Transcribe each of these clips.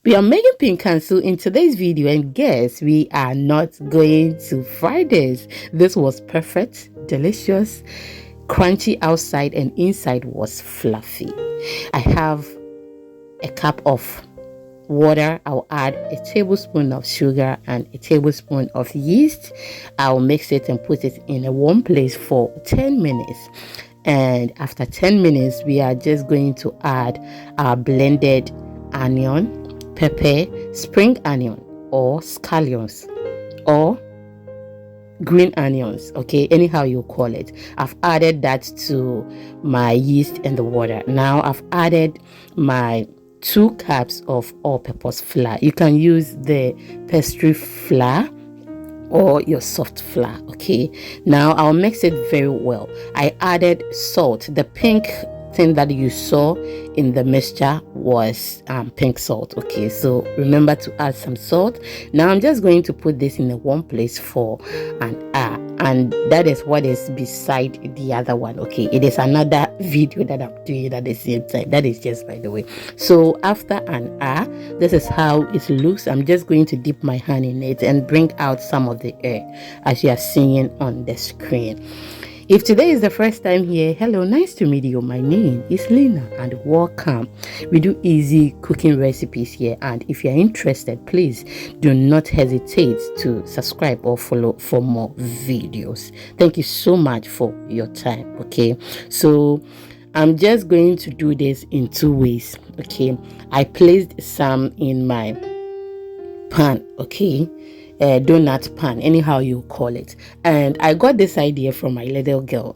We are making Pinkaso in today's video, and guess we are not going to fry this. This was perfect, delicious, crunchy outside, and inside was fluffy. I have a cup of water. I'll add a tablespoon of sugar and a tablespoon of yeast. I'll mix it and put it in a warm place for 10 minutes. And after 10 minutes, we are just going to add our blended onion, pepper, spring onion, or scallions, or green onions, okay, anyhow you call it. I've added that to my yeast and the water. Now I've added my 2 cups of all-purpose flour. You can use the pastry flour or your soft flour, okay. Now I'll mix it very well. I added salt. The pink thing that you saw in the mixture was pink salt, okay. So remember to add some salt. Now I'm just going to put this in a warm place for an hour, and that is what is beside the other one, okay. It is another video that I'm doing at the same time. That is just by the way. So after an hour, this is how it looks. I'm just going to dip my hand in it and bring out some of the air, as you are seeing on the screen. If today is the first time here, hello, nice to meet you. My name is Lena and welcome. We do easy cooking recipes here, and if you're interested, please do not hesitate to subscribe or follow for more videos. Thank you so much for your time, okay. So I'm just going to do this in 2 ways, okay. I placed some in my pan, okay, donut pan, anyhow you call it, and I got this idea from my little girl.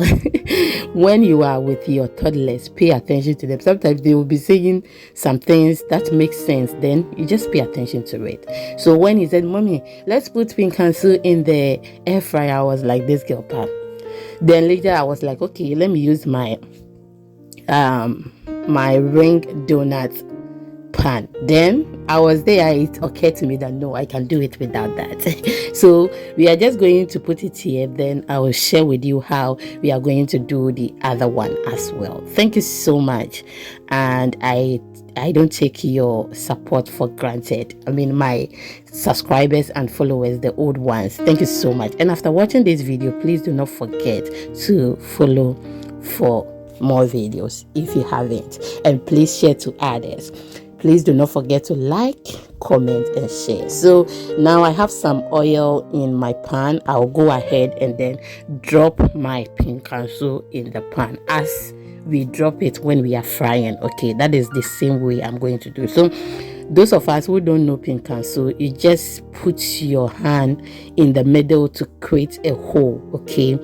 When you are with your toddlers, pay attention to them. Sometimes they will be saying some things that make sense, then you just pay attention to it. So when he said, "Mommy, let's put Pinkaso in the air fryer," I was like, this girl pan. Then later I was like, okay, let me use my my ring donut pan. Then I was there, it occurred to me that no, I can do it without that. So we are just going to put it here, then I will share with you how we are going to do the other one as well. Thank you so much, and I don't take your support for granted. I mean, my subscribers and followers, the old ones, thank you so much. And after watching this video, please do not forget to follow for more videos if you haven't, and please share to others. Please do not forget to like, comment, and share. So now I have some oil in my pan. I'll go ahead and then drop my Pinkaso in the pan as we drop it when we are frying, okay. That is the same way I'm going to do. So those of us who don't know Pinkaso, you just put your hand in the middle to create a hole, okay.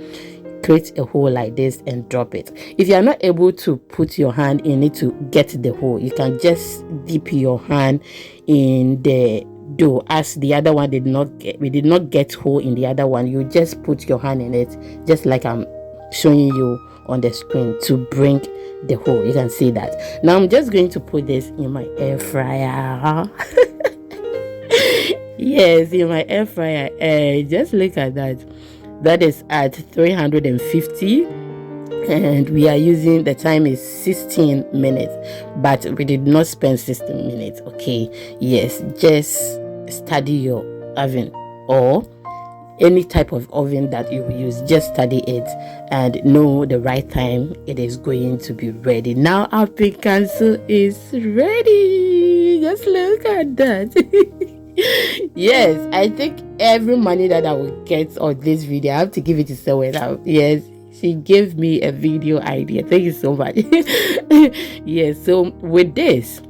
Create a hole like this and drop it. If you are not able to put your hand in it to get the hole, you can just dip your hand in the dough, as the other one did not get. We did not get hole in the other one. You just put your hand in it, just like I'm showing you on the screen, to bring the hole. You can see that. Now I'm just going to put this in my air fryer. Yes, in my air fryer. Just look at that. That is at 350, and we are using, the time is 16 minutes, but we did not spend 16 minutes, okay. Yes, just study your oven or any type of oven that you use. Just study it and know the right time it is going to be ready. Now our Pinkaso is ready. Just look at that. Yes, I think every money that I will get on this video, I have to give it to someone now. Yes, she gave me a video idea. Thank you so much. Yes, so with this,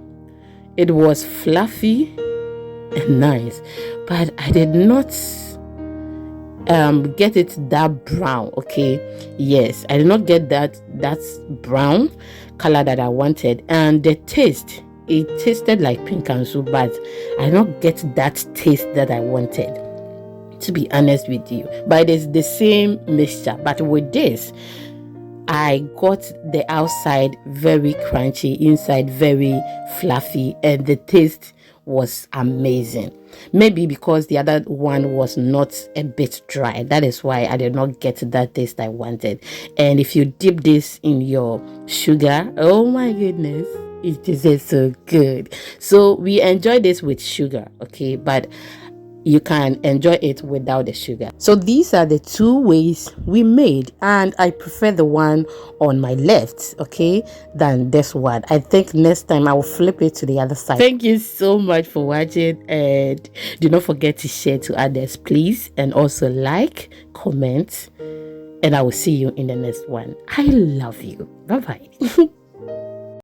it was fluffy and nice, but I did not get it that brown, okay. Yes, I did not get that brown color that I wanted, and the taste, it tasted like Pinkaso, but I don't get that taste that I wanted, to be honest with you. But it's the same mixture, but with this, I got the outside very crunchy, inside very fluffy, and the taste was amazing. Maybe because the other one was not a bit dry, that is why I did not get that taste I wanted. And if you dip this in your sugar, oh my goodness, It is so good. So we enjoy this with sugar, okay, but you can enjoy it without the sugar. So these are the two ways we made, and I prefer the one on my left, okay, than this one. I think next time I will flip it to the other side. Thank you so much for watching, and do not forget to share to others, please, and also like, comment, and I will see you in the next one. I love you. Bye bye.